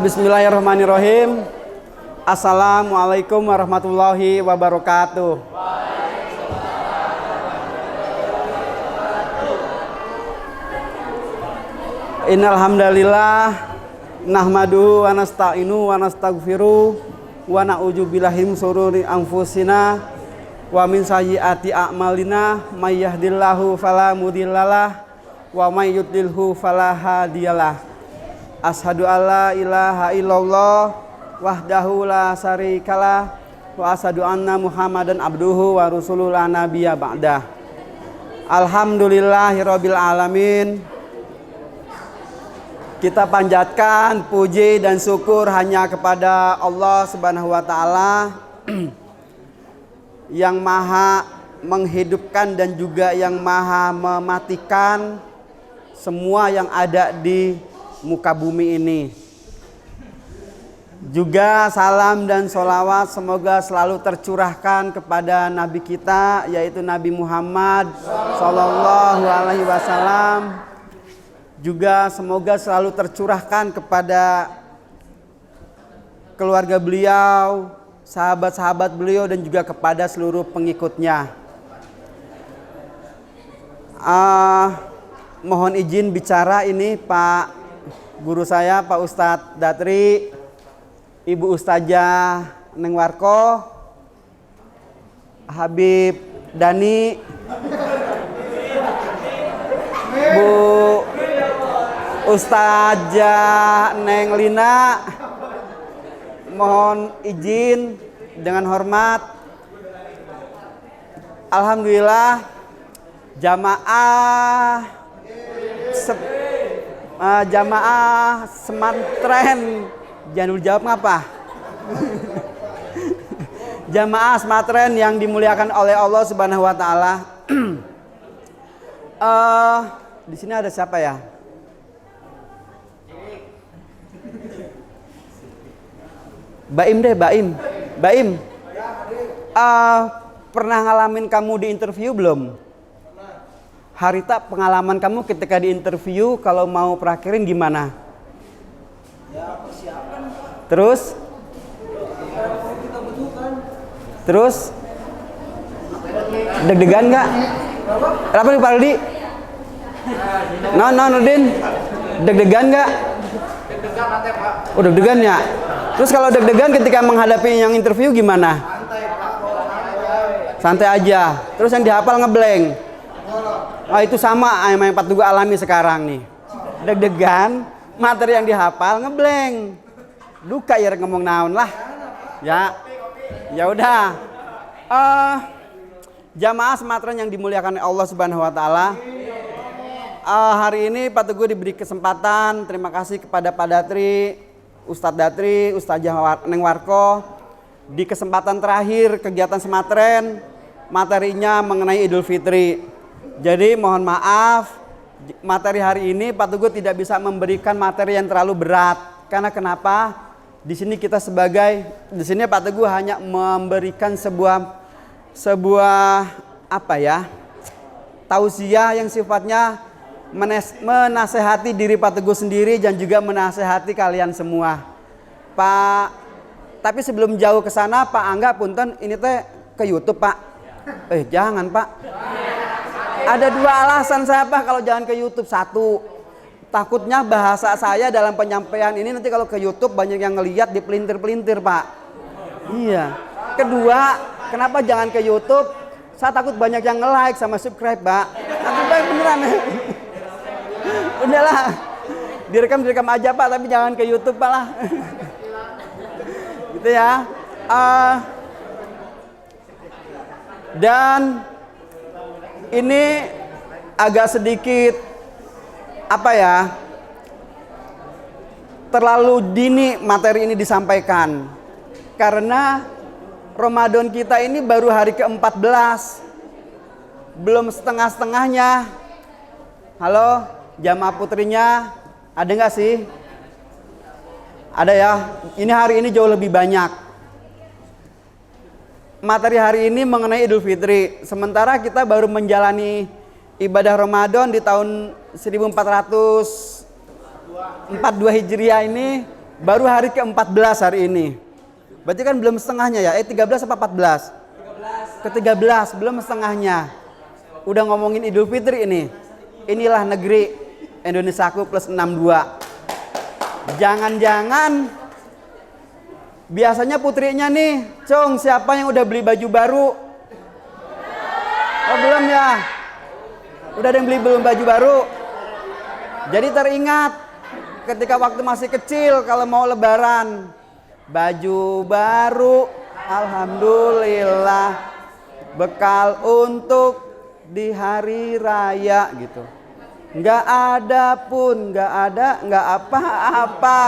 Bismillahirrahmanirrahim. Assalamualaikum warahmatullahi wabarakatuh. Innal hamdalillah nahmaduhu wa nasta'inu wa nastaghfiruh wa na'udzu billahi min shururi anfusina wa min sayyiati a'malina may yahdihillahu fala mudhillalah wa may yudlilhu fala hadiyalah. Ashadu alla ilaha illallah wahdahu la syarikalah wa ashadu anna Muhammadan abduhu wa rasuluhu la nabiyya ba'dah. Alhamdulillahirabbil alamin. Kita panjatkan puji dan syukur hanya kepada Allah Subhanahu wa taala yang maha menghidupkan dan juga yang maha mematikan semua yang ada di muka bumi ini. Juga salam dan sholawat semoga selalu tercurahkan kepada Nabi kita, yaitu Nabi Muhammad Sallallahu Alaihi Wasallam. Juga semoga selalu tercurahkan kepada keluarga beliau, sahabat-sahabat beliau, dan juga kepada seluruh pengikutnya. Mohon izin bicara ini Pak Guru saya, Pak Ustadz Datri, Ibu Ustazah Neng Warko, Habib Dani, Bu Ustazah Neng Lina. Mohon izin dengan hormat. Alhamdulillah jamaah Semantren, jangan dulu jawab ngapa. Jamaah Semantren yang dimuliakan oleh Allah Subhanahu wa taala. Di sini ada siapa ya? Baim deh, Baim. Pernah ngalamin kamu di interview belum? Harita, pengalaman kamu ketika di interview kalau mau praktirin gimana? Ya, persiapan. Terus? Terus? Deg-degan nggak? Kenapa nih Pak Rudi? Nudin, deg-degan nggak? Deg-degan nanti Pak. Oh, deg-degan ya. Terus kalau deg-degan ketika menghadapi yang interview gimana? Santai Pak. Santai aja. Terus yang dihafal ngeblank. Oh, itu sama yang Pak Tugu alami sekarang nih. Deg-degan, materi yang dihafal ngeblank. Duka ya ngomong naon lah. Ya udah. Jamaah Semantren yang dimuliakan Allah Subhanahu wa taala. Hari ini Pak Tugu diberi kesempatan. Terima kasih kepada Pak Datri, Ustadz Datri, Ustazah Neng Warko. Di kesempatan terakhir kegiatan Semantren, materinya mengenai Idul Fitri. Jadi mohon maaf, materi hari ini Pak Tugu tidak bisa memberikan materi yang terlalu berat. Karena kenapa? Di sini Pak Teguh hanya memberikan sebuah tausiah yang sifatnya menasehati diri Pak Teguh sendiri dan juga menasehati kalian semua. Pak, tapi sebelum jauh ke sana Pak Angga punten ini teh ke YouTube Pak. Jangan Pak. Ada dua alasan saya Pak kalau jangan ke YouTube. Satu, takutnya bahasa saya dalam penyampaian ini nanti kalau ke YouTube banyak yang ngelihat dipelintir-pelintir Pak. Iya. Kedua, kenapa jangan ke YouTube? Saya takut banyak yang nge-like sama subscribe Pak. Nanti Pak beneran. Udahlah. Direkam aja Pak, tapi jangan ke YouTube Pak lah. Gitu ya. Dan ini agak sedikit terlalu dini materi ini disampaikan. Karena Ramadan kita ini baru hari ke-14. Belum setengah-setengahnya. Halo, jamaah putrinya ada nggak sih? Ada ya. Ini hari ini jauh lebih banyak. Materi hari ini mengenai Idul Fitri. Sementara kita baru menjalani ibadah Ramadan di tahun 1442 Hijriah ini Baru hari ke-14 hari ini. Berarti kan belum setengahnya ya? 13 apa 14? Ke-13, belum setengahnya. Udah ngomongin Idul Fitri ini. Inilah negeri Indonesiaku plus 62. Jangan-jangan biasanya putrinya nih, Cung, siapa yang udah beli baju baru? Oh belum ya? Udah ada yang beli belum baju baru? Jadi teringat ketika waktu masih kecil kalau mau lebaran, baju baru, alhamdulillah, bekal untuk di hari raya gitu. Nggak ada pun, nggak apa-apa,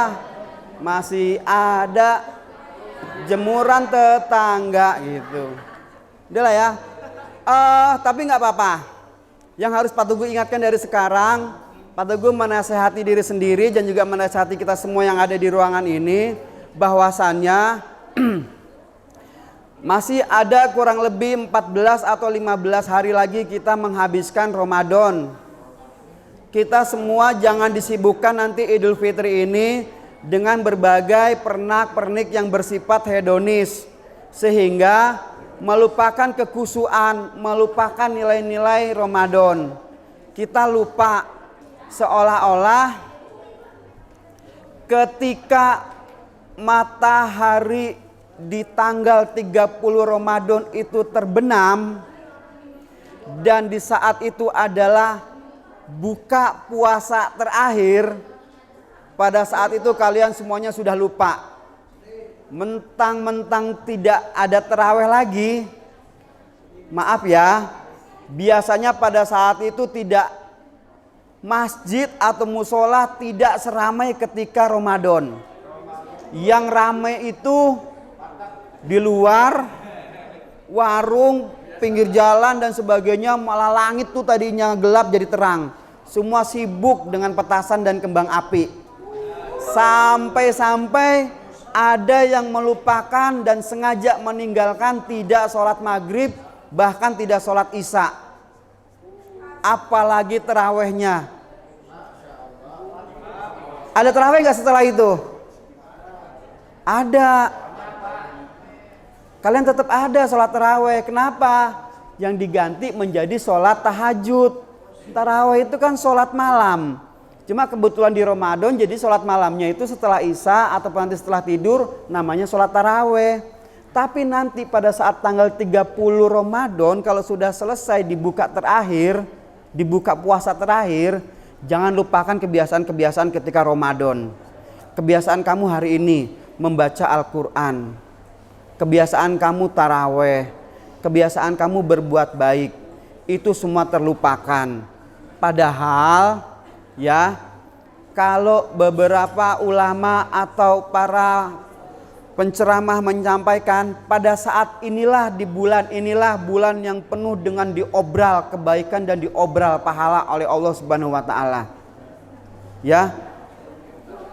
masih ada jemuran tetangga gitu. Udah lah ya. Tapi nggak apa-apa. Yang harus Pak Teguh ingatkan dari sekarang, Pak Teguh menasehati diri sendiri dan juga menasehati kita semua yang ada di ruangan ini, bahwasannya masih ada kurang lebih 14 atau 15 hari lagi kita menghabiskan Ramadan. Kita semua jangan disibukkan nanti Idul Fitri ini dengan berbagai pernak-pernik yang bersifat hedonis, sehingga melupakan kekhusyuan, melupakan nilai-nilai Ramadan. Kita lupa, seolah-olah ketika matahari di tanggal 30 Ramadan itu terbenam, dan di saat itu adalah buka puasa terakhir, pada saat itu kalian semuanya sudah lupa. Mentang-mentang tidak ada terawih lagi, maaf ya, biasanya pada saat itu tidak, masjid atau musola tidak seramai ketika Ramadan. Yang ramai itu di luar, warung, pinggir jalan dan sebagainya, malah langit tuh tadinya gelap jadi terang. Semua sibuk dengan petasan dan kembang api. Sampai-sampai ada yang melupakan dan sengaja meninggalkan tidak sholat maghrib, bahkan tidak sholat isya. Apalagi terawihnya. Ada terawih gak setelah itu? Ada. Kalian tetap ada sholat taraweh. Kenapa? Yang diganti menjadi sholat tahajud. Taraweh itu kan sholat malam. Cuma kebetulan di Ramadan jadi sholat malamnya itu setelah isya atau nanti setelah tidur namanya sholat taraweh. Tapi nanti pada saat tanggal 30 Ramadan kalau sudah selesai dibuka terakhir, dibuka puasa terakhir, jangan lupakan kebiasaan-kebiasaan ketika Ramadan. Kebiasaan kamu hari ini membaca Al-Quran, kebiasaan kamu taraweh, kebiasaan kamu berbuat baik, itu semua terlupakan. Padahal ya, kalau beberapa ulama atau para penceramah menyampaikan pada saat inilah, di bulan inilah bulan yang penuh dengan diobral kebaikan dan diobral pahala oleh Allah Subhanahu wa taala. Ya.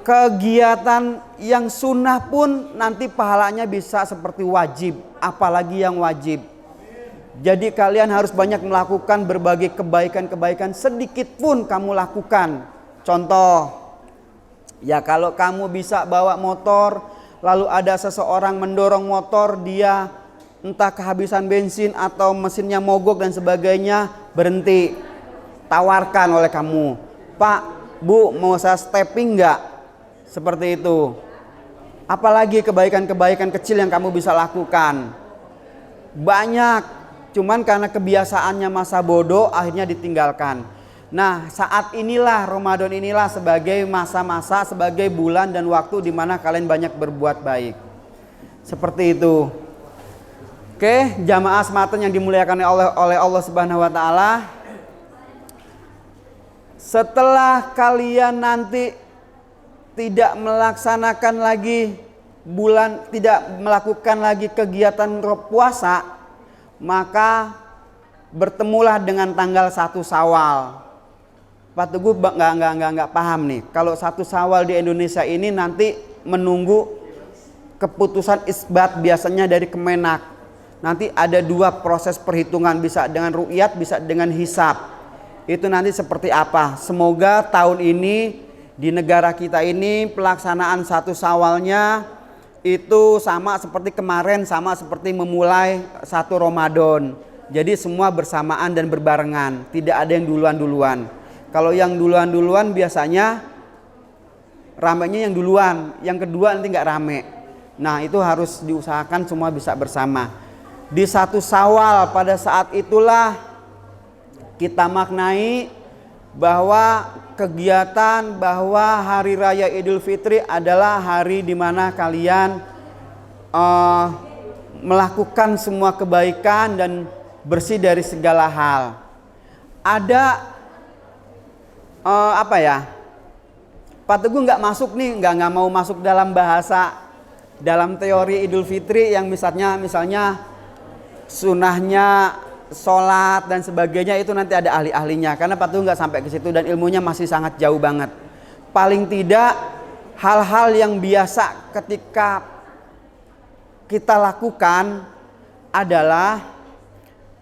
Kegiatan yang sunnah pun nanti pahalanya bisa seperti wajib, apalagi yang wajib. Jadi kalian harus banyak melakukan berbagai kebaikan-kebaikan, sedikit pun kamu lakukan. Contoh, ya kalau kamu bisa bawa motor, lalu ada seseorang mendorong motor, dia entah kehabisan bensin atau mesinnya mogok dan sebagainya, berhenti. Tawarkan oleh kamu, Pak, Bu, mau saya stepping enggak? Seperti itu. Apalagi kebaikan-kebaikan kecil yang kamu bisa lakukan. Banyak, cuman karena kebiasaannya masa bodoh akhirnya ditinggalkan. Nah, saat inilah Ramadan inilah sebagai masa-masa, sebagai bulan dan waktu di mana kalian banyak berbuat baik. Seperti itu. Oke, jamaah sematan yang dimuliakan oleh Allah Subhanahu wa taala. Setelah kalian nanti tidak melaksanakan lagi tidak melakukan lagi kegiatan puasa, maka bertemulah dengan tanggal 1 Syawal. Pak Teguh nggak paham nih. Kalau 1 Syawal di Indonesia ini nanti menunggu keputusan isbat biasanya dari Kemenak. Nanti ada 2 proses perhitungan, bisa dengan ru'yat, bisa dengan hisab. Itu nanti seperti apa? Semoga tahun ini Di negara kita ini pelaksanaan 1 Syawalnya itu sama seperti kemarin, sama seperti memulai 1 Ramadan. Jadi semua bersamaan dan berbarengan, tidak ada yang duluan-duluan. Kalau yang duluan-duluan biasanya ramenya yang duluan, yang kedua nanti nggak rame. Nah itu harus diusahakan semua bisa bersama. Di 1 Syawal pada saat itulah kita maknai bahwa kegiatan, bahwa hari raya Idul Fitri adalah hari di mana kalian melakukan semua kebaikan dan bersih dari segala hal. Ada Pak Teguh nggak masuk nih, nggak mau masuk dalam bahasa, dalam teori Idul Fitri yang misalnya sunahnya sholat dan sebagainya, itu nanti ada ahli-ahlinya, karena Pak Teguh nggak sampai ke situ dan ilmunya masih sangat jauh banget. Paling tidak hal-hal yang biasa ketika kita lakukan adalah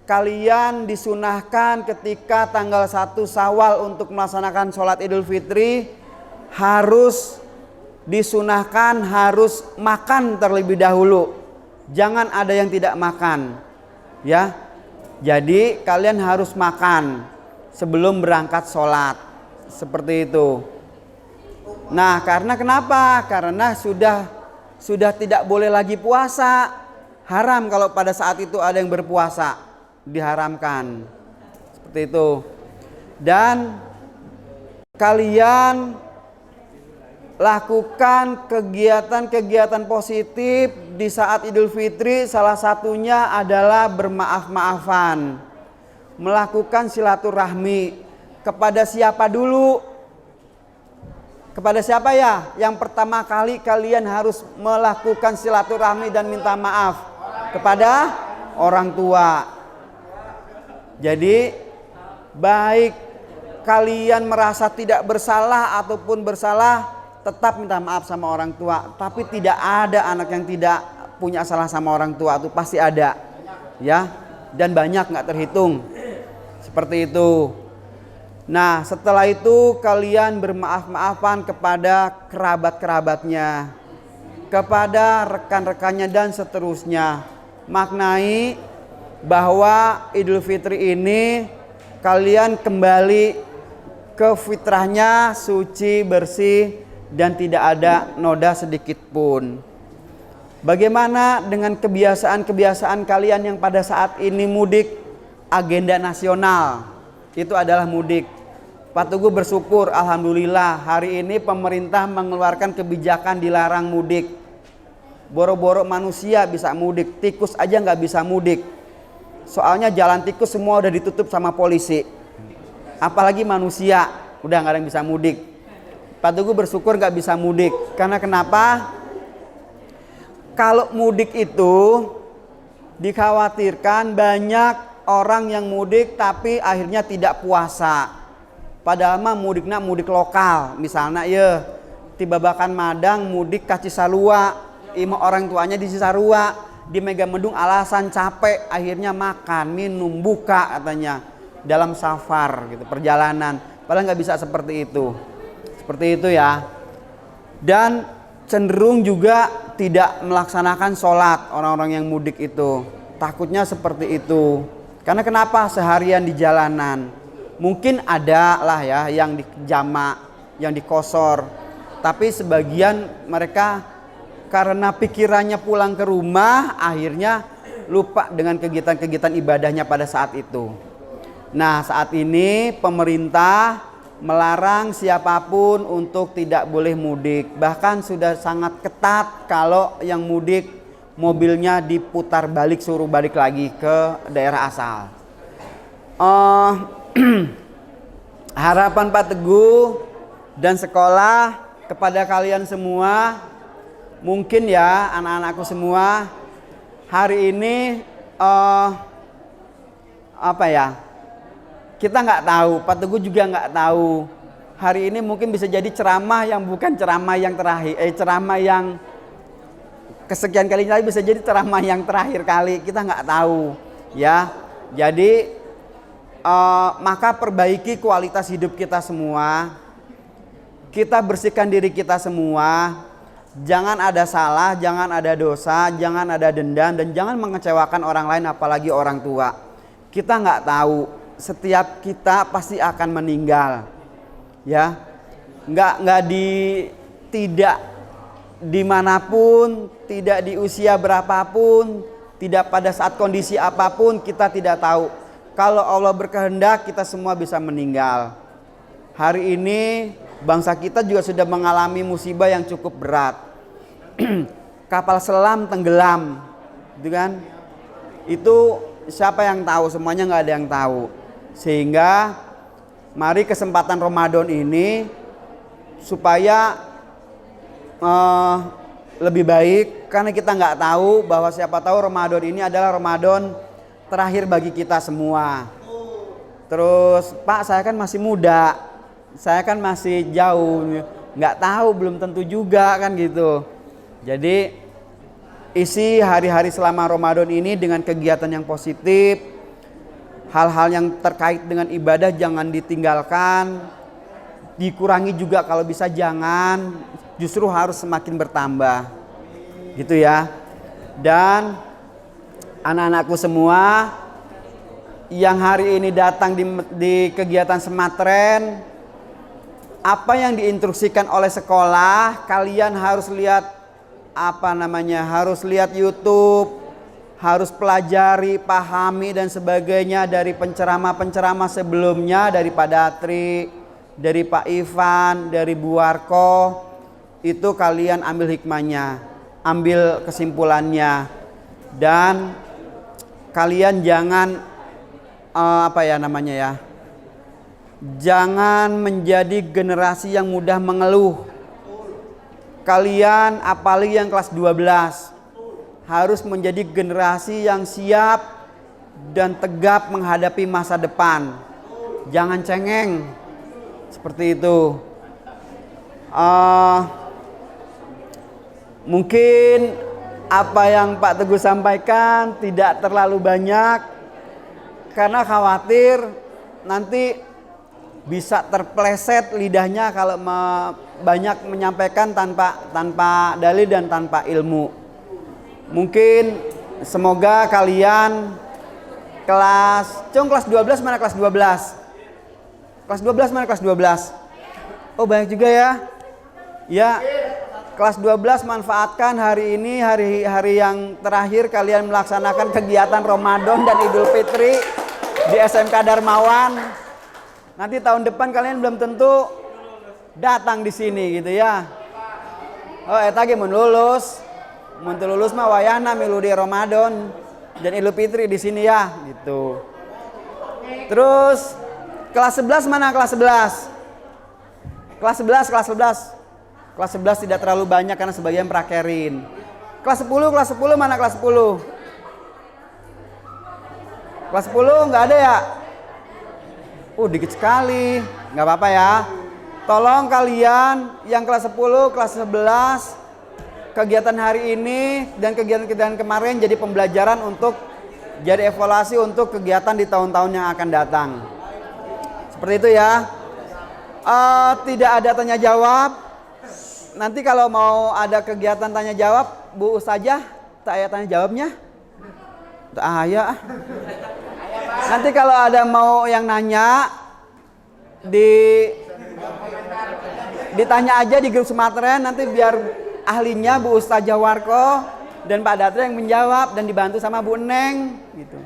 kalian disunahkan ketika tanggal 1 Syawal untuk melaksanakan sholat Idul Fitri harus disunahkan harus makan terlebih dahulu. Jangan ada yang tidak makan, ya. Jadi kalian harus makan sebelum berangkat sholat, seperti itu. Nah, karena kenapa? Karena sudah tidak boleh lagi puasa. Haram kalau pada saat itu ada yang berpuasa, diharamkan. Seperti itu. Dan kalian lakukan kegiatan-kegiatan positif di saat Idul Fitri, salah satunya adalah bermaaf-maafan, melakukan silaturahmi. Kepada siapa dulu? Kepada siapa ya? Yang pertama kali kalian harus melakukan silaturahmi dan minta maaf kepada orang tua. Jadi baik kalian merasa tidak bersalah ataupun bersalah, tetap minta maaf sama orang tua. Tapi tidak ada anak yang tidak punya salah sama orang tua, itu pasti ada, ya. Dan banyak, nggak terhitung. Seperti itu. Nah, setelah itu kalian bermaaf-maafan kepada kerabat-kerabatnya, kepada rekan-rekannya dan seterusnya. Maknai bahwa Idul Fitri ini kalian kembali ke fitrahnya, suci, bersih, dan tidak ada noda sedikit pun. Bagaimana dengan kebiasaan-kebiasaan kalian yang pada saat ini mudik? Agenda nasional itu adalah mudik. Pak Teguh bersyukur, alhamdulillah hari ini pemerintah mengeluarkan kebijakan dilarang mudik. Boro-boro manusia bisa mudik, tikus aja nggak bisa mudik. Soalnya jalan tikus semua udah ditutup sama polisi. Apalagi manusia, udah nggak ada yang bisa mudik. Pak Teguh bersyukur nggak bisa mudik. Karena kenapa? Kalau mudik itu dikhawatirkan banyak orang yang mudik tapi akhirnya tidak puasa. Padahal mah mudiknya mudik lokal. Misalnya ya Tibabakan Madang mudik ka Cisarua, ima orang tuanya di Cisarua, di Megamendung alasan capek akhirnya makan, minum, buka katanya dalam safar gitu, perjalanan. Padahal nggak bisa seperti itu. Seperti itu ya. Dan cenderung juga tidak melaksanakan sholat orang-orang yang mudik itu. Takutnya seperti itu. Karena kenapa? Seharian di jalanan. Mungkin ada lah ya yang di jamak, yang dikosor. Tapi sebagian mereka karena pikirannya pulang ke rumah, akhirnya lupa dengan kegiatan-kegiatan ibadahnya pada saat itu. Nah, saat ini pemerintah melarang siapapun untuk tidak boleh mudik. Bahkan sudah sangat ketat kalau yang mudik mobilnya diputar balik, suruh balik lagi ke daerah asal. Harapan Pak Teguh dan sekolah kepada kalian semua, mungkin ya anak-anakku semua, hari ini kita nggak tahu, Pak Teguh juga nggak tahu. Hari ini mungkin bisa jadi ceramah yang bukan ceramah yang terakhir, ceramah yang kesekian kalinya, bisa jadi ceramah yang terakhir kali, kita nggak tahu, ya. Jadi maka perbaiki kualitas hidup kita semua. kita bersihkan diri kita semua. Jangan ada salah, jangan ada dosa, jangan ada dendam, dan jangan mengecewakan orang lain, apalagi orang tua. Kita nggak tahu, setiap kita pasti akan meninggal, ya. Tidak dimanapun, tidak di usia berapapun, tidak pada saat kondisi apapun, kita tidak tahu. Kalau Allah berkehendak, kita semua bisa meninggal. Hari ini bangsa kita juga sudah mengalami musibah yang cukup berat. Kapal selam tenggelam, gitu kan? Itu siapa yang tahu? Semuanya nggak ada yang tahu. Sehingga mari kesempatan Ramadan ini supaya lebih baik, karena kita nggak tahu bahwa siapa tahu Ramadan ini adalah Ramadan terakhir bagi kita semua. Terus, Pak, saya kan masih muda. Saya kan masih jauh, nggak tahu, belum tentu juga kan gitu. Jadi isi hari-hari selama Ramadan ini dengan kegiatan yang positif. Hal-hal yang terkait dengan ibadah jangan ditinggalkan. Dikurangi juga kalau bisa jangan. Justru harus semakin bertambah. Gitu ya. Dan anak-anakku semua yang hari ini datang di kegiatan Sematren, apa yang diinstruksikan oleh sekolah, kalian harus lihat harus lihat YouTube, harus pelajari, pahami dan sebagainya dari penceramah-penceramah sebelumnya, dari Pak Datri, dari Pak Ivan, dari Bu Warko. Itu kalian ambil hikmahnya, ambil kesimpulannya, dan kalian jangan jangan menjadi generasi yang mudah mengeluh. Kalian apalagi yang kelas 12 harus menjadi generasi yang siap dan tegap menghadapi masa depan. Jangan cengeng. Seperti itu. Mungkin apa yang Pak Teguh sampaikan tidak terlalu banyak, karena khawatir nanti bisa terpleset lidahnya kalau banyak menyampaikan tanpa dalil dan tanpa ilmu. Mungkin semoga kalian kelas 12 mana kelas 12? Kelas 12 mana kelas 12? Oh, banyak juga ya. Ya, kelas 12 manfaatkan hari ini, hari yang terakhir kalian melaksanakan kegiatan Ramadan dan Idul Fitri di SMK Darmawan. Nanti tahun depan kalian belum tentu datang di sini gitu ya. Oh, eta ge mun lulus mah wayahna milu di Ramadan dan Idul Fitri di sini ya gitu. Terus kelas 11 mana kelas 11? Kelas 11. Kelas 11 tidak terlalu banyak karena sebagian prakerin. Kelas 10 mana kelas 10? Kelas 10 nggak ada ya? Dikit sekali, nggak apa-apa ya. Tolong kalian yang kelas 10, kelas 11, kegiatan hari ini dan kegiatan-kegiatan kemarin jadi pembelajaran untuk jadi evaluasi untuk kegiatan di tahun-tahun yang akan datang. Seperti itu ya. Tidak ada tanya jawab. Nanti kalau mau ada kegiatan tanya jawab, Bu Ustazah, tak ada tanya jawabnya? Tak ada. Nanti kalau ada mau yang nanya, ditanya aja di grup Sematren, nanti biar ahlinya Bu Ustazah Warko dan Pak Datri yang menjawab dan dibantu sama Bu Neng gitu.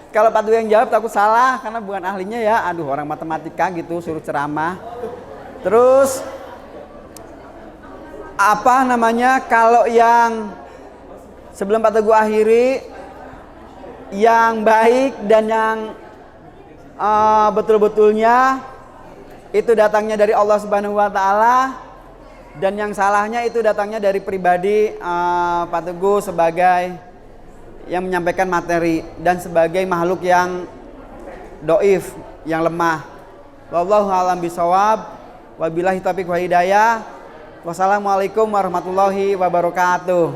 Kalau Pak Dwi yang jawab takut salah karena bukan ahlinya ya. Aduh, orang matematika gitu suruh ceramah. Terus kalau yang sebelum Pak Teguh akhiri, yang baik dan yang betul-betulnya itu datangnya dari Allah Subhanahu wa taala, dan yang salahnya itu datangnya dari pribadi Pak Teguh sebagai yang menyampaikan materi dan sebagai makhluk yang doif, yang lemah. Wallahu a'lam bishawab. Wabillahi taufiq wa hidayah. Wassalamualaikum warahmatullahi wabarakatuh.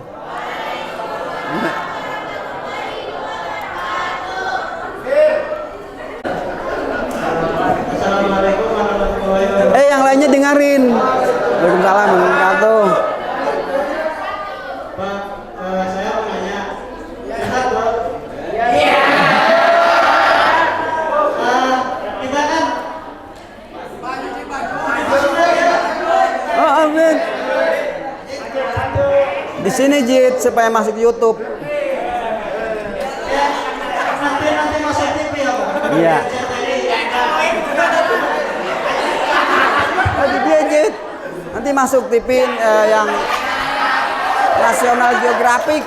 Assalamualaikum warahmatullahi wabarakatuh. sini Jit supaya masuk YouTube. Nanti masuk TV ya Pak? Iya. Oh, dia Jit. Nanti masuk TV yang National Geographic.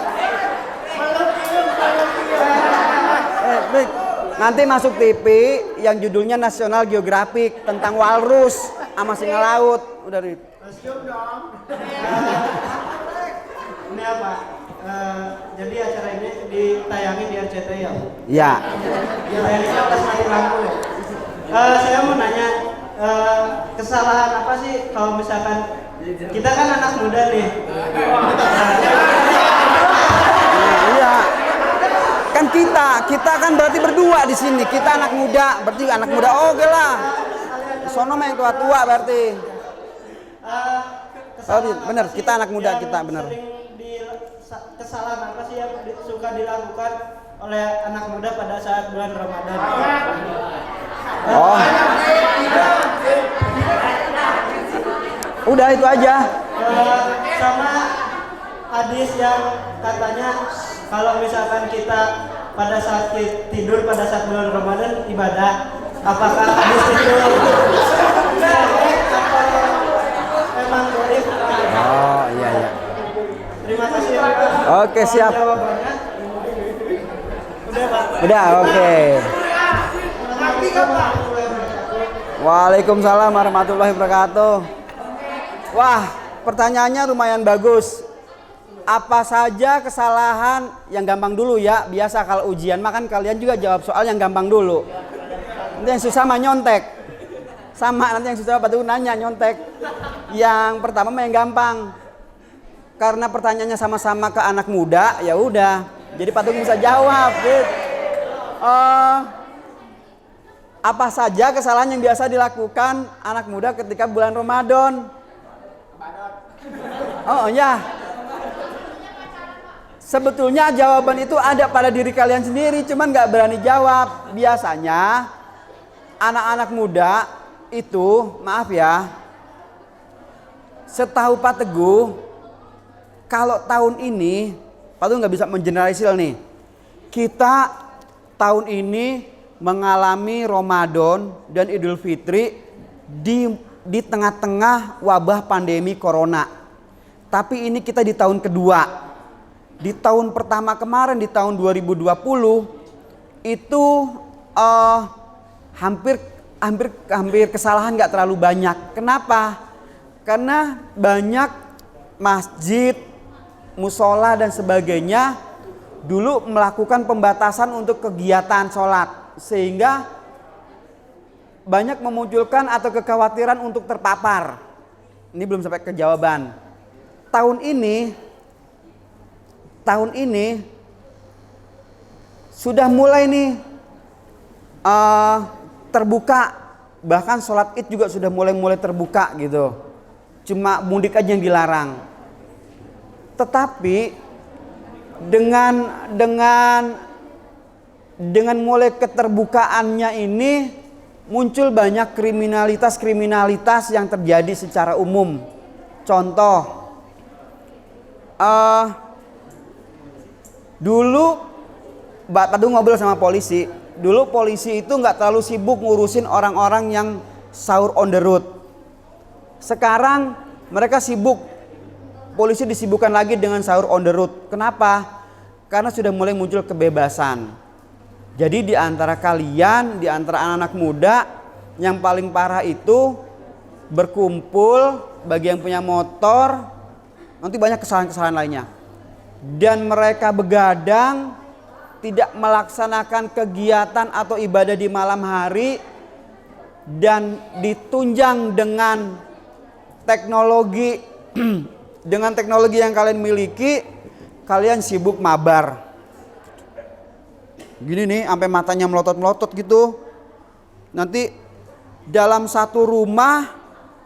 Nanti masuk TV yang judulnya National Geographic tentang walrus sama singa laut. Udah Rit. Ini apa? Jadi acara ini ditayangin di RCTI ya? Iya. Ditayangin atas mati lampu ya? Saya mau nanya, kesalahan apa sih kalau misalkan kita kan anak muda nih? Iya. Kan kita kan berarti berdua di sini. Kita anak muda, berarti anak muda oke lah. Sono mah yang tua-tua berarti. Oh, bener, kita anak muda kita bener. Kesalahan apa sih yang suka dilakukan oleh anak muda pada saat bulan Ramadan? Oh. Udah itu aja. Sama hadis yang katanya kalau misalkan kita pada saat tidur pada saat bulan Ramadan ibadah, apakah hadis itu memang boleh? Oh iya iya. Terima kasih ya Pak. Oke siap. Jawabannya. Udah Pak. Udah oke. Waalaikumsalam warahmatullahi wabarakatuh. Wah, pertanyaannya lumayan bagus. Apa saja kesalahan yang gampang dulu ya? Biasa kalau ujian mah kan kalian juga jawab soal yang gampang dulu. Nanti yang susah mah nyontek. Sama nanti yang susah batu nanya nyontek. Yang pertama mah yang gampang. Karena pertanyaannya sama-sama ke anak muda, ya udah. Jadi Patung bisa jawab. Gitu. Apa saja kesalahan yang biasa dilakukan anak muda ketika bulan Ramadan? Oh ya. Sebetulnya jawaban itu ada pada diri kalian sendiri, cuman nggak berani jawab. Biasanya anak-anak muda itu, maaf ya, setahu Pak Teguh, kalau tahun ini, Pak Teguh nggak bisa mengeneralisir nih. Kita tahun ini mengalami Ramadan dan Idul Fitri di tengah-tengah wabah pandemi Corona. Tapi ini kita di tahun kedua. Di tahun pertama kemarin di tahun 2020 itu hampir kesalahan nggak terlalu banyak. Kenapa? Karena banyak masjid, musola dan sebagainya dulu melakukan pembatasan untuk kegiatan sholat, sehingga banyak memunculkan atau kekhawatiran untuk terpapar. Ini belum sampai ke jawaban. Tahun ini sudah mulai nih terbuka, bahkan sholat id juga sudah mulai terbuka gitu. Cuma mudik aja yang dilarang. Tetapi dengan mulai keterbukaannya ini muncul banyak kriminalitas yang terjadi secara umum. Contoh, dulu Pak Teguh ngobrol sama polisi. Dulu polisi itu nggak terlalu sibuk ngurusin orang-orang yang sahur on the road. Sekarang mereka sibuk. Polisi disibukkan lagi dengan sahur on the road. Kenapa? Karena sudah mulai muncul kebebasan. Jadi di antara kalian, di antara anak-anak muda, yang paling parah itu berkumpul bagi yang punya motor, nanti banyak kesalahan-kesalahan lainnya. Dan mereka begadang, tidak melaksanakan kegiatan atau ibadah di malam hari, dan ditunjang dengan teknologi dengan teknologi yang kalian miliki, kalian sibuk mabar. Gini nih, sampai matanya melotot-melotot gitu. Nanti dalam satu rumah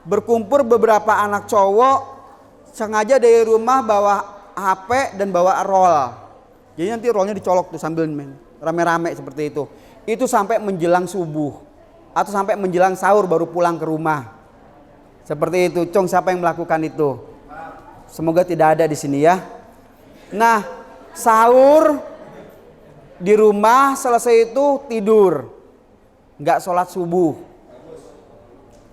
berkumpul beberapa anak cowok, sengaja dari rumah bawa HP dan bawa roll. Jadi nanti rollnya dicolok tuh sambil main rame-rame seperti itu. Itu sampai menjelang subuh atau sampai menjelang sahur baru pulang ke rumah. Seperti itu. Cong, siapa yang melakukan itu? Semoga tidak ada di sini ya. Nah, sahur di rumah, selesai itu tidur, nggak sholat subuh.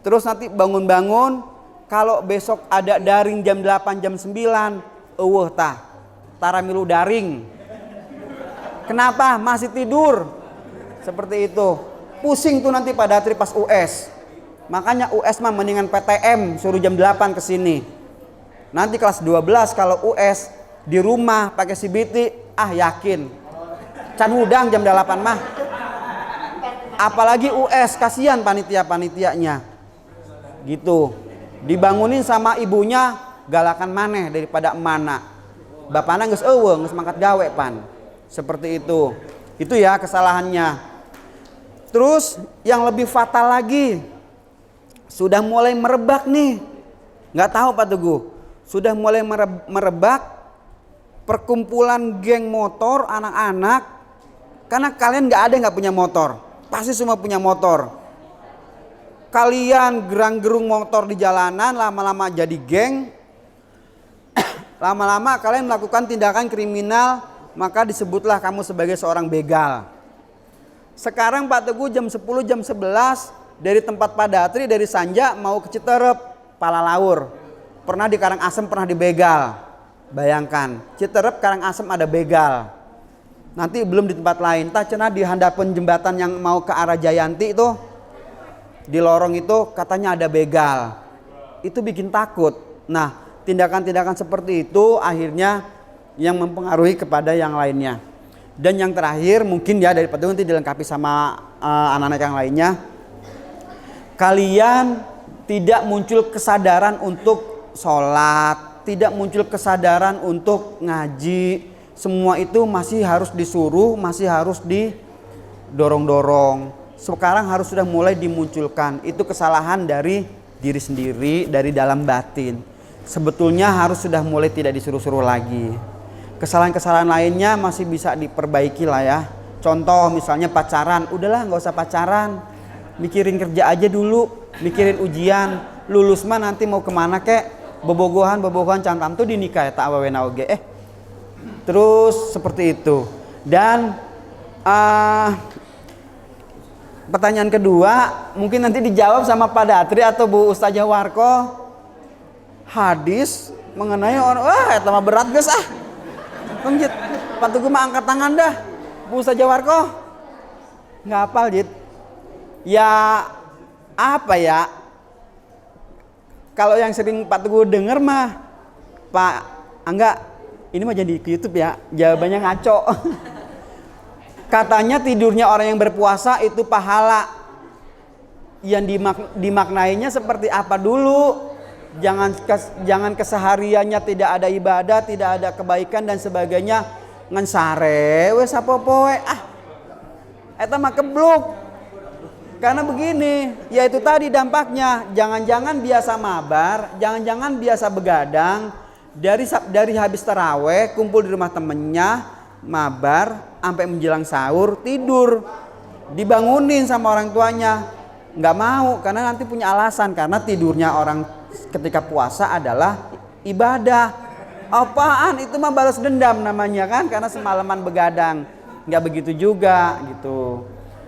Terus nanti bangun-bangun, kalau besok ada daring jam 8, jam 9, taramilu daring. Kenapa? Masih tidur. Seperti itu. Pusing tuh nanti pada hari pas US. Makanya US mah mendingan PTM, suruh jam 8 ke sini. Nanti kelas 12 kalau US di rumah pakai CBT, yakin. Can hudang jam 8 mah. Apalagi US, kasihan panitia-panitianya. Gitu. Dibangunin sama ibunya, galakan maneh daripada emana. Bapaknya geus eueuh, geus mangkat gawe pan. Seperti itu. Itu ya kesalahannya. Terus yang lebih fatal lagi, sudah mulai merebak nih. Nggak tahu Pak Teguh. Sudah mulai merebak perkumpulan geng motor anak-anak. Karena kalian nggak ada yang nggak punya motor. Pasti semua punya motor. Kalian gerang-gerung motor di jalanan, lama-lama jadi geng. Lama-lama kalian melakukan tindakan kriminal, maka disebutlah kamu sebagai seorang begal. Sekarang Pak Teguh jam 10, jam 11 dari tempat Pak Datri, dari Sanja mau ke Citerep, Palalaur. Pernah di Karangasem, pernah di begal. Bayangkan, Citerep, Karangasem ada begal. Nanti belum di tempat lain. Tak cenah di handapun jembatan yang mau ke arah Jayanti itu, di lorong itu katanya ada begal. Itu bikin takut. Nah, tindakan-tindakan seperti itu akhirnya yang mempengaruhi kepada yang lainnya. Dan yang terakhir mungkin ya dari Pak Teguh nanti dilengkapi sama anak-anak yang lainnya. Kalian tidak muncul kesadaran untuk sholat, tidak muncul kesadaran untuk ngaji. Semua itu masih harus disuruh, masih harus didorong-dorong. Sekarang harus sudah mulai dimunculkan. Itu kesalahan dari diri sendiri, dari dalam batin. Sebetulnya harus sudah mulai tidak disuruh-suruh lagi. Kesalahan-kesalahan lainnya masih bisa diperbaiki lah ya. Contoh misalnya pacaran, udahlah nggak usah pacaran. Mikirin kerja aja dulu, mikirin ujian. Lulus mah nanti mau kemana kek? Bobogohan cantam tuh dinikah ya tak awena oge. Terus seperti itu. Dan pertanyaan kedua mungkin nanti dijawab sama Pak Datri atau Bu Ustazah Warko. Hadis mengenai orang, itu mah berat guys Jit, Pak Teguh mah angkat tangan dah. Bu Ustazah Warko nggak hafal Jit. Ya apa ya, kalau yang sering Pak Teguh denger mah Pak Angga, ini mah jadi ke YouTube ya, jawabannya ngaco. Katanya tidurnya orang yang berpuasa itu pahala. Yang dimaknainya seperti apa dulu? Jangan kesehariannya tidak ada ibadah, tidak ada kebaikan dan sebagainya. Ngan sare wes apa poe. Eta mah kebluk. Karena begini, yaitu tadi dampaknya. Jangan-jangan biasa mabar, jangan-jangan biasa begadang. Dari habis taraweh kumpul di rumah temennya, mabar sampai menjelang sahur tidur, dibangunin sama orang tuanya, nggak mau karena nanti punya alasan karena tidurnya orang ketika puasa adalah ibadah. Apaan itu mah balas dendam namanya kan, karena semalaman begadang. Nggak begitu juga gitu.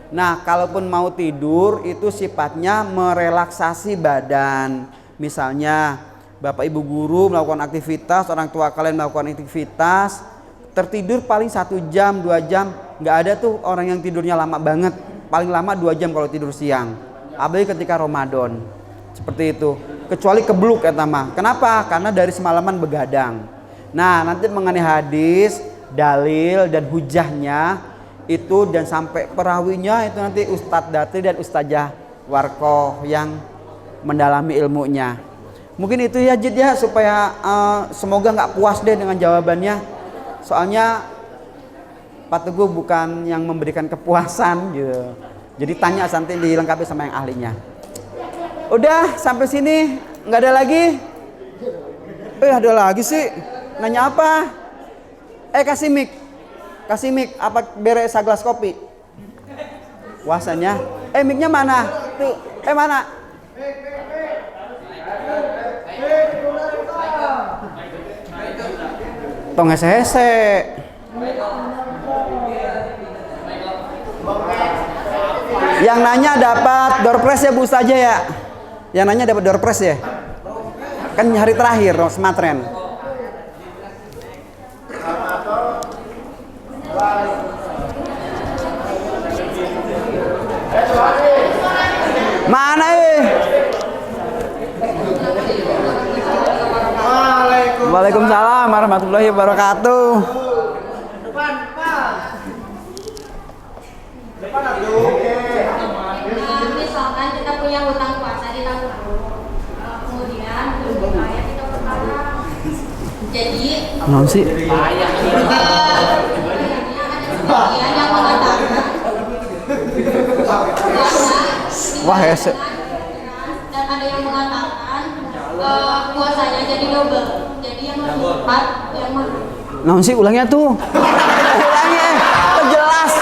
Nah, kalaupun mau tidur itu sifatnya merelaksasi badan. Misalnya Bapak Ibu guru melakukan aktivitas, orang tua kalian melakukan aktivitas, tertidur paling 1 jam, 2 jam. Nggak ada tuh orang yang tidurnya lama banget, paling lama 2 jam kalau tidur siang. Apalagi ketika Ramadan. Seperti itu. Kecuali kebluk ya mah. Kenapa? Karena dari semalaman begadang. Nah, nanti mengenai hadis, dalil dan hujahnya itu dan sampai perawinya itu nanti Ustadz Datri dan Ustazah Warko yang mendalami ilmunya. Mungkin itu ya Jid ya, supaya semoga nggak puas deh dengan jawabannya. Soalnya Pak Teguh bukan yang memberikan kepuasan gitu. Jadi tanya nanti dilengkapi sama yang ahlinya. Udah sampai sini nggak ada lagi? Ada lagi sih. Nanya apa? Kasih mic apa bere saglas kopi? Puasanya. Micnya mana? Tuh. Mana? tong hese-hese. Yang nanya dapat door prize ya Bu Ustazah ya. Yang nanya dapat door prize ya. Kan hari terakhir Smatren. Mana Waalaikumsalam warahmatullahi wabarakatuh. Misalkan kita punya hutang puasa di tahun lalu, kemudian dibayar di tahun sekarang. Jadi Non sih. ada sebagian yang mengatakan puasa Wah, hese. dan ada yang mengatakan puasanya jadi double. Jadi yang lebih cepat yang mana? Non sih ulangnya tuh. Ulangnya jelas.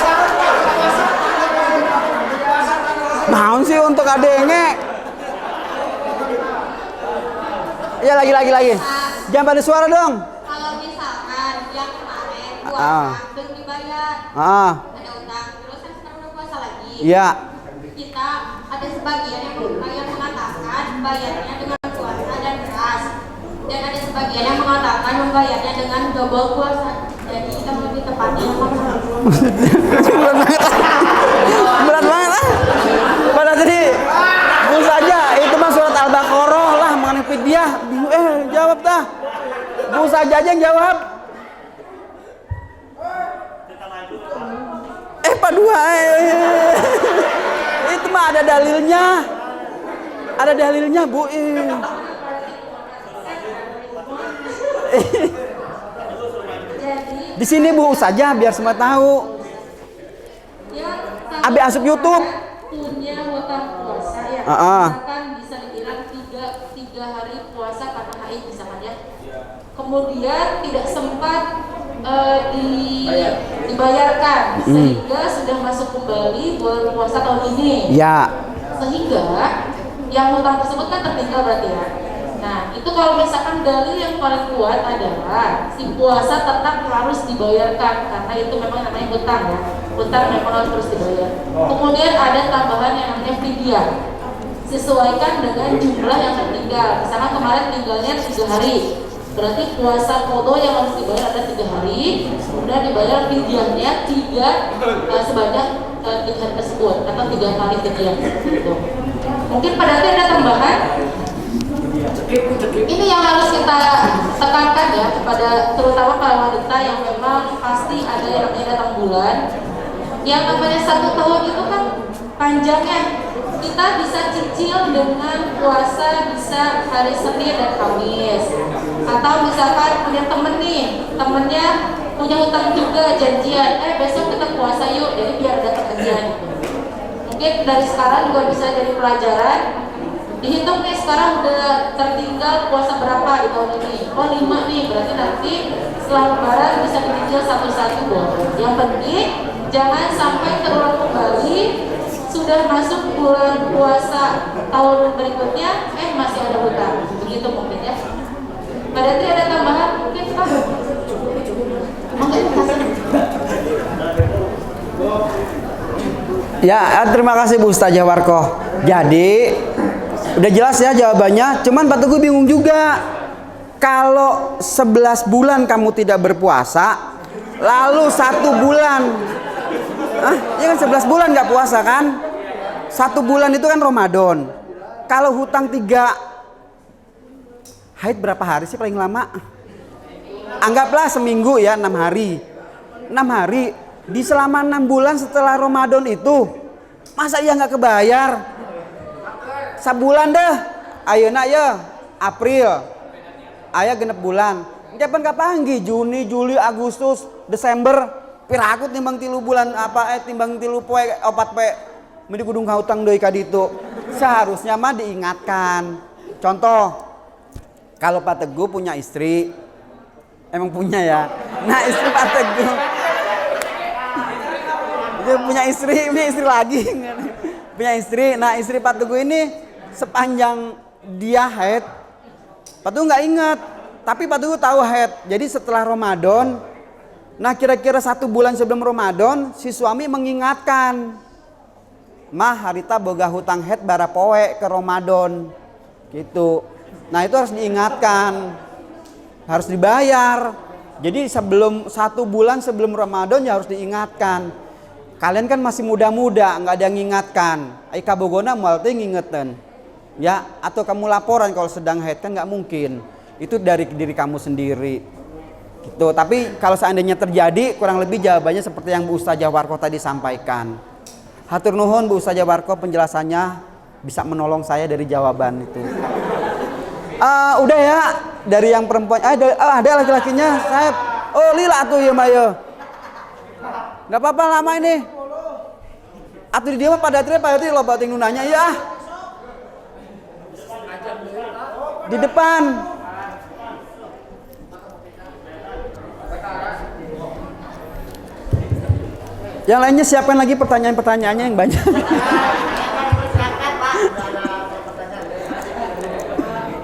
Naon sih untuk adenge? Ya lagi. Jangan pada suara dong. Kalau misalkan yang kemarin puasa belum dibayar, ada utang, terus kan sekarang udah puasa lagi. Iya. Kita ada sebagian yang mengatakan bayarnya dengan puasa dan beras, dan ada sebagian yang mengatakan membayarnya dengan double puasa. Jadi kita lebih tepatnya yang mana? Berat banget ah. Pada tadi Bu saja itu mah surat Al-Baqarah lah mengenai fidyah. Jawab dah. Bu saja aja yang jawab. Pak dua. Itu mah ada dalilnya. Ada dalilnya, Bu. Di sini Bu saja biar semua tahu. Abi asup YouTube. Punya hutang puasa ya. Misalkan bisa dibilang tiga hari puasa karena haid misalkan ya. Kemudian tidak sempat dibayarkan sehingga sudah masuk kembali bulan puasa tahun ini. Ya. Sehingga yang hutang tersebut kan tertinggal berarti ya. Nah, itu kalau misalkan dalil yang paling kuat adalah si puasa tetap harus dibayarkan karena itu memang namanya hutang ya. Hutang memang harus terus dibayar. Kemudian ada tambahan yang namanya fidyah. Sesuaikan dengan jumlah yang tertinggal. Misalnya kemarin tinggalnya 3 hari. Berarti puasa qadha yang harus dibayar ada 3 hari. Kemudian dibayar fidyahnya sebanyak 3 hari tersebut atau 3 kali fidyah. Gitu. Mungkin pada nanti ada tambahan. Ini yang harus kita tekankan ya kepada terutama para wanita yang memang pasti ada yang namanya datang bulan. Yang namanya 1 tahun itu kan panjangnya. Kita bisa cicil dengan puasa bisa hari Senin dan Kamis. Atau misalkan punya temen nih, temennya punya hutang juga janjian, besok kita puasa yuk, jadi biar datang aja gitu. Mungkin dari sekarang juga bisa jadi pelajaran. Dihitung nih sekarang udah tertinggal puasa berapa di tahun ini. Oh 5 nih, berarti nanti setelah lebaran bisa dicicil satu-satu dong. Yang penting jangan sampai terulang kembali sudah masuk bulan puasa tahun berikutnya masih ada hutang. Begitu mungkin ya. Pada ada tambahan mungkin Pak? Ya, terima kasih Bu Ustazah Warkoh. Jadi udah jelas ya jawabannya, cuman Pak Teguh bingung juga. Kalau 11 bulan kamu tidak berpuasa, lalu 1 bulan, ya kan 11 bulan nggak puasa kan? 1 bulan itu kan Ramadan. Kalau hutang 3, haid berapa hari sih paling lama? Anggaplah seminggu ya, 6 hari. 6 hari, di selama 6 bulan setelah Ramadan itu, masa iya nggak kebayar? Sabulan deh, ayeuna ya April, aya genep bulan. Kapan kapangi Juni, Juli, Agustus, Desember, pirakut timbang 3 bulan timbang 3 poe 4 poe meni kudu ngahutang deui ka ditu. Seharusnya mah diingatkan. Contoh, kalau Pak Teguh punya istri, emang punya ya. Nah istri Pak Teguh, dia punya istri lagi, punya istri. Nah istri Pak Teguh ini sepanjang dia haid, Pak Teguh nggak ingat Tapi Pak Teguh tahu head. Jadi setelah Ramadan, nah kira-kira 1 bulan sebelum Ramadan, si suami mengingatkan, mah harita boga hutang head bara poe ke Ramadan, gitu. Nah itu harus diingatkan, harus dibayar. Jadi sebelum 1 bulan sebelum Ramadan ya harus diingatkan. Kalian kan masih muda-muda, nggak ada yang ngingatkan. Aika bogona mual teh ngingetin, ya. Atau kamu laporan kalau sedang head, kan nggak mungkin. Itu dari diri kamu sendiri gitu. Tapi kalau seandainya terjadi, kurang lebih jawabannya seperti yang Bu Ustazah Warko tadi sampaikan. Hatur nuhun Bu Ustazah Warko, penjelasannya bisa menolong saya dari jawaban itu. Udah ya, dari yang perempuan ada laki-lakinya. Saya lila tuh ya Mayo, nggak apa-apa lama ini. Atuh dia mah pada tri lo bating nunanya ya di depan. Yang lainnya siapkan lagi pertanyaan-pertanyaannya yang banyak.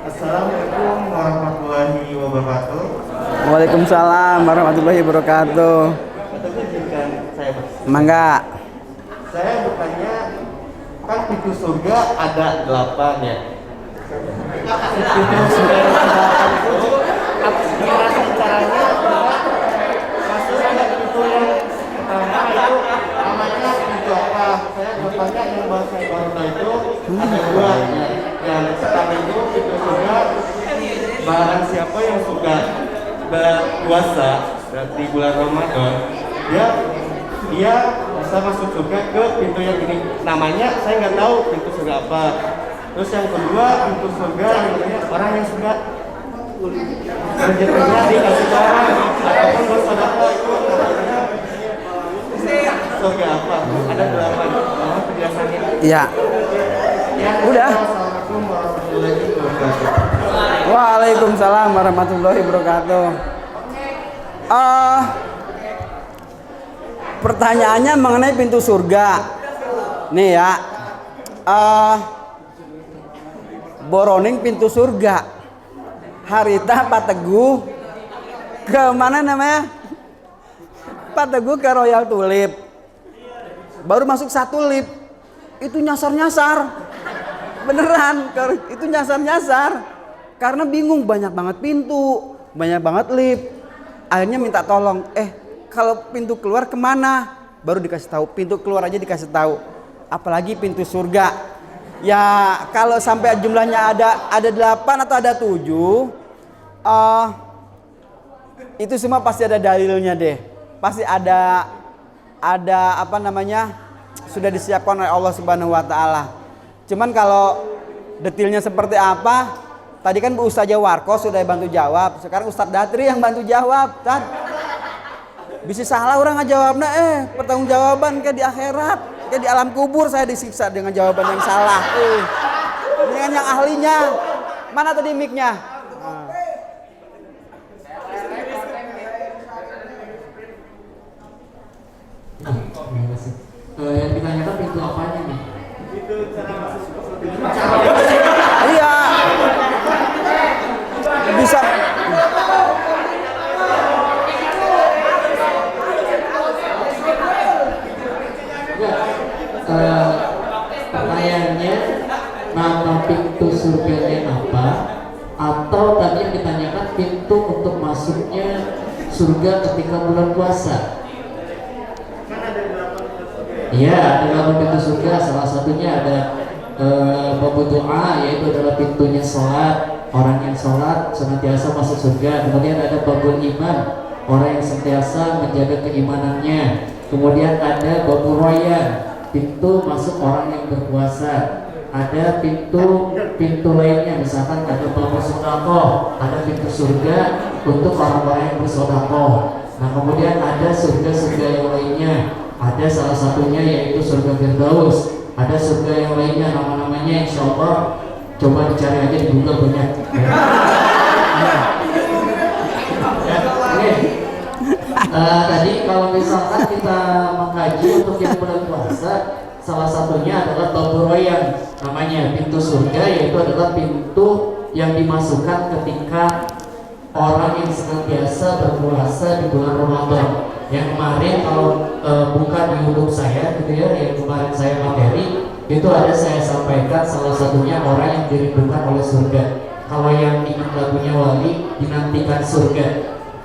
Assalamualaikum warahmatullahi wabarakatuh. Waalaikumsalam warahmatullahi wabarakatuh. Izinkan saya Mangga. Saya bertanya, kan pintu surga ada 8 ya. Pintu surga yang ada 8 itu gimana sih caranya? Maksudnya ada pintu yang pertama itu namanya pintu apa? Saya bertanya yang saya baru tahu itu ada 2 ya. Yang pertama itu pintu surga, barang siapa yang suka berpuasa di bulan Ramadan, dia bisa masuk surga ke pintu yang ini. Namanya saya nggak tahu pintu surga apa. Terus yang kedua, pintu surga namanya orang yang suka rezekinya dikasih ke orang ataupun bersedekah, itu namanya surga apa? Ada 8. Penjelasannya. Iya. Ya, Udah. Assalamualaikum warahmatullahi wabarakatuh. Waalaikumsalam warahmatullahi wabarakatuh. Pertanyaannya mengenai pintu surga. Nih ya. Boroning pintu surga. Harita Pak Teguh ke mana namanya? Pak Teguh ke Royal Tulip. Baru masuk 1 lift. Itu nyasar-nyasar. Beneran, itu nyasar-nyasar. Karena bingung, banyak banget pintu, banyak banget lift. Akhirnya minta tolong, kalau pintu keluar kemana? Baru dikasih tahu, pintu keluar aja dikasih tahu. Apalagi pintu surga. Ya kalau sampai jumlahnya ada 8 atau ada 7, itu semua pasti ada dalilnya deh. Pasti ada apa namanya, sudah disiapkan oleh Allah Subhanahu wa taala. Cuman kalau detailnya seperti apa, tadi kan Bu Ustazah Warko sudah bantu jawab. Sekarang Ustadz Datri yang bantu jawab. Bisa salah orang ngejawabnya, pertanggungjawaban kayak di akhirat, kayak di alam kubur saya disiksa dengan jawaban yang salah. Dengan yang ahlinya. Mana tadi mic-nya? Yang ditanyakan pintu apanya nih? Iya. Bisa. Pertanyaannya, nama pintu surganya apa? Atau tadi yang ditanyakan pintu untuk masuknya surga ketika bulan puasa? Iya, ada 8 pintu surga. Salah satunya ada babu doa, yaitu adalah pintunya sholat. Orang yang sholat senantiasa masuk surga. Kemudian ada babul iman, orang yang senantiasa menjaga keimanannya. Kemudian ada babu royan, pintu masuk orang yang berpuasa. Ada pintu lainnya, misalkan ada babu sodako, ada pintu surga untuk orang-orang yang bersodako. Nah kemudian ada surga-surga yang lainnya. Ada salah satunya yaitu surga Firdaus. Ada surga yang lainnya, nama-namanya insya Allah coba dicari aja di Google banyak. Tadi kalau misalkan kita mengkaji untuk yang bulan puasa, salah satunya adalah Babu Royan, namanya pintu surga, yaitu adalah pintu yang dimasukkan ketika orang yang senantiasa berpuasa di bulan Ramadan. Yang kemarin kalau buka di YouTube saya gitu ya, yang kemarin saya materi itu ada saya sampaikan salah satunya orang yang dirindukan oleh surga. Kalau yang ingin lagunya Wali dinantikan surga,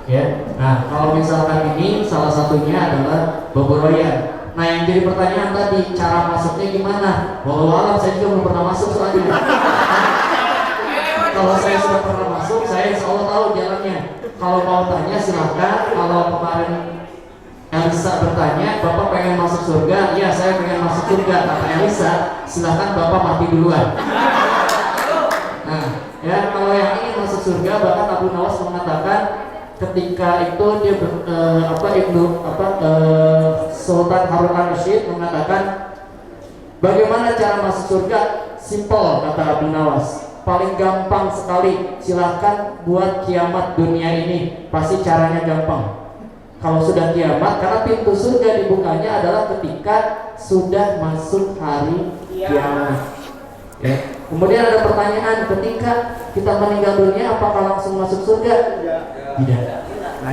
ya. Nah kalau misalkan ini salah satunya adalah Bobo Royan. Nah yang jadi pertanyaan tadi cara masuknya gimana? Walau saya juga belum pernah masuk soalnya. Kalau saya sudah pernah masuk, saya insya Allah tahu jalannya. Kalau mau tanya silahkan. Kalau kemarin Elisa bertanya, Bapak pengen masuk surga? Iya, saya pengen masuk surga. Kata Elisa, silahkan Bapak mati duluan. Nah, ya kalau yang ingin masuk surga, bahkan Abu Nawas mengatakan ketika itu dia Sultan Harun al-Rashid mengatakan bagaimana cara masuk surga? Simple, kata Abu Nawas. Paling gampang sekali, silahkan buat kiamat dunia ini, pasti caranya gampang. Kalau sudah kiamat, karena pintu surga dibukanya adalah ketika sudah masuk hari kiamat. Ya. Kemudian ada pertanyaan, ketika kita meninggal dunia, apakah langsung masuk surga? Tidak.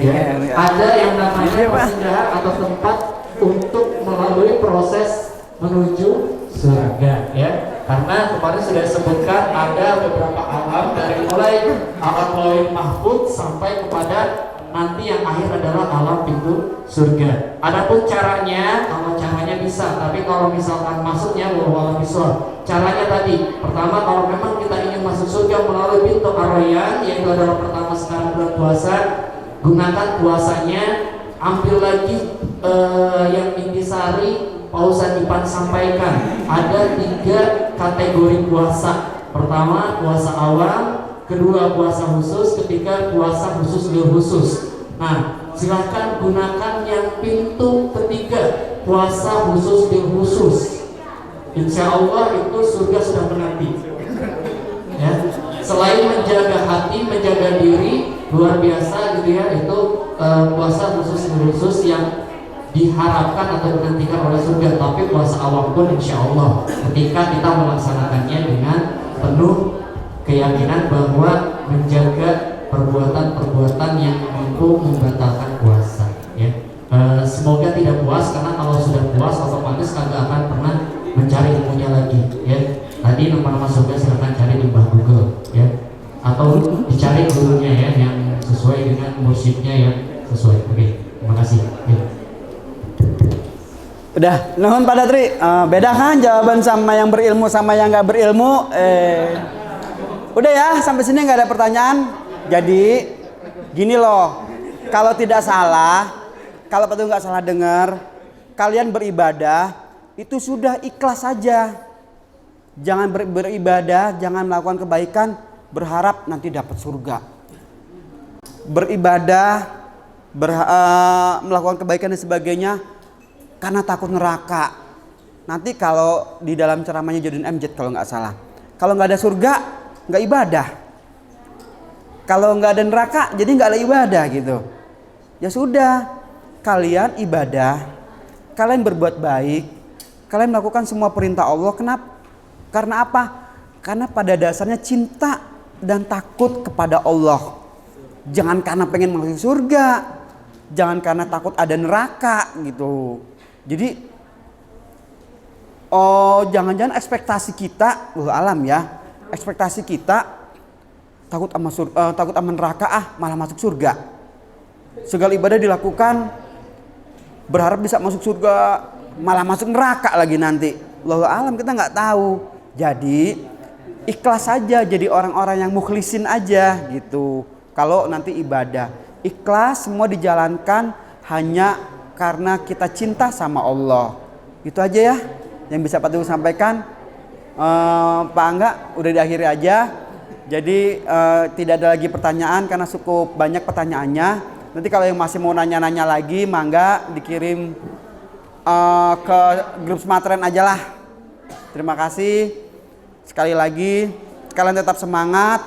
Ya. Ada yang namanya persinggahan atau tempat untuk melalui proses menuju surga, ya. Karena kemarin sudah disebutkan ada beberapa alam dari mulai alam lauhul mahfuz sampai kepada nanti yang akhir adalah alam pintu surga. Adapun caranya, kalau caranya bisa, tapi kalau misalkan masuknya wallahu a'lam. Caranya tadi, pertama kalau memang kita ingin masuk surga melalui pintu Ar-Rayyan, yaitu adalah pertama sekarang bulan puasa, gunakan puasanya, ambil lagi yang intisari Pak Ustadz Ipan sampaikan ada 3 kategori puasa. Pertama puasa awam, kedua puasa khusus, ketiga puasa khusus dan khusus. Nah, silahkan gunakan yang pintu ketiga, puasa khusus dan khusus. Insya Allah itu surga sudah menanti. Ya, selain menjaga hati, menjaga diri, luar biasa gitu ya, itu puasa khusus dan khusus yang diharapkan atau dinantikan oleh surga. Tapi puasa awam pun insya Allah ketika kita melaksanakannya dengan penuh keyakinan bahwa menjaga perbuatan-perbuatan yang mampu membatalkan puasa, ya. Semoga tidak puas, karena kalau sudah puas otomatis kagak akan pernah mencari ilmunya lagi, ya. Tadi nama-nama surga silahkan cari di Google, ya, atau dicari gurunya ya yang sesuai dengan mursyidnya yang sesuai. Oke, terima kasih, ya. Udah, nuhun Pak Datri. Beda kan jawaban sama yang berilmu sama yang nggak berilmu? Udah ya, sampai sini nggak ada pertanyaan. Jadi gini loh, kalau tidak salah, kalau Pak nggak salah dengar, kalian beribadah itu sudah ikhlas saja. Jangan beribadah, jangan melakukan kebaikan berharap nanti dapat surga. Beribadah, melakukan kebaikan dan sebagainya karena takut neraka. Nanti kalau di dalam ceramahnya Jodin MJ kalau nggak salah, kalau nggak ada surga nggak ibadah, kalau nggak ada neraka jadi nggak ada ibadah gitu. Ya sudah, kalian ibadah, kalian berbuat baik, kalian melakukan semua perintah Allah. Kenapa? Karena apa? Karena pada dasarnya cinta dan takut kepada Allah. Jangan karena pengen masuk surga, jangan karena takut ada neraka gitu. Jadi jangan-jangan ekspektasi kita, alam ya, ekspektasi kita takut sama neraka, malah masuk surga. Segala ibadah dilakukan berharap bisa masuk surga, malah masuk neraka lagi nanti. Wallahu alam, kita nggak tahu. Jadi ikhlas saja, jadi orang-orang yang mukhlisin aja gitu. Kalau nanti ibadah ikhlas, semua dijalankan hanya karena kita cinta sama Allah. Itu aja ya yang bisa Pak Teguh sampaikan. Pak Angga udah diakhiri aja. Jadi tidak ada lagi pertanyaan karena cukup banyak pertanyaannya. Nanti kalau yang masih mau nanya-nanya lagi, mangga dikirim ke grup Smartren aja lah. Terima kasih. Sekali lagi, kalian tetap semangat,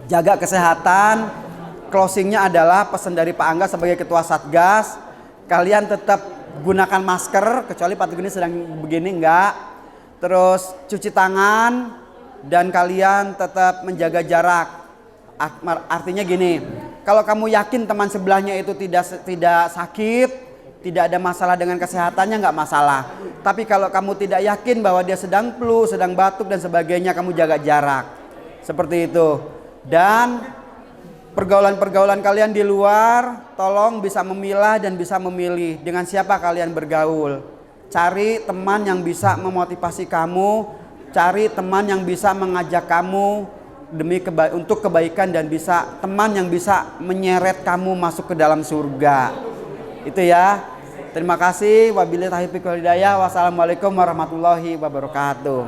jaga kesehatan. Closingnya adalah pesan dari Pak Angga sebagai Ketua Satgas. Kalian tetap gunakan masker, kecuali Pak Teguh ini sedang begini enggak. Terus cuci tangan dan kalian tetap menjaga jarak. Artinya gini, kalau kamu yakin teman sebelahnya itu tidak sakit, tidak ada masalah dengan kesehatannya, nggak masalah. Tapi kalau kamu tidak yakin bahwa dia sedang flu, sedang batuk dan sebagainya, kamu jaga jarak. Seperti itu. Dan pergaulan-pergaulan kalian di luar, tolong bisa memilah dan bisa memilih dengan siapa kalian bergaul. Cari teman yang bisa memotivasi kamu, cari teman yang bisa mengajak kamu untuk kebaikan dan bisa teman yang bisa menyeret kamu masuk ke dalam surga. Itu ya. Terima kasih. Wabillahi taufiq wal hidayah. Wassalamualaikum warahmatullahi wabarakatuh.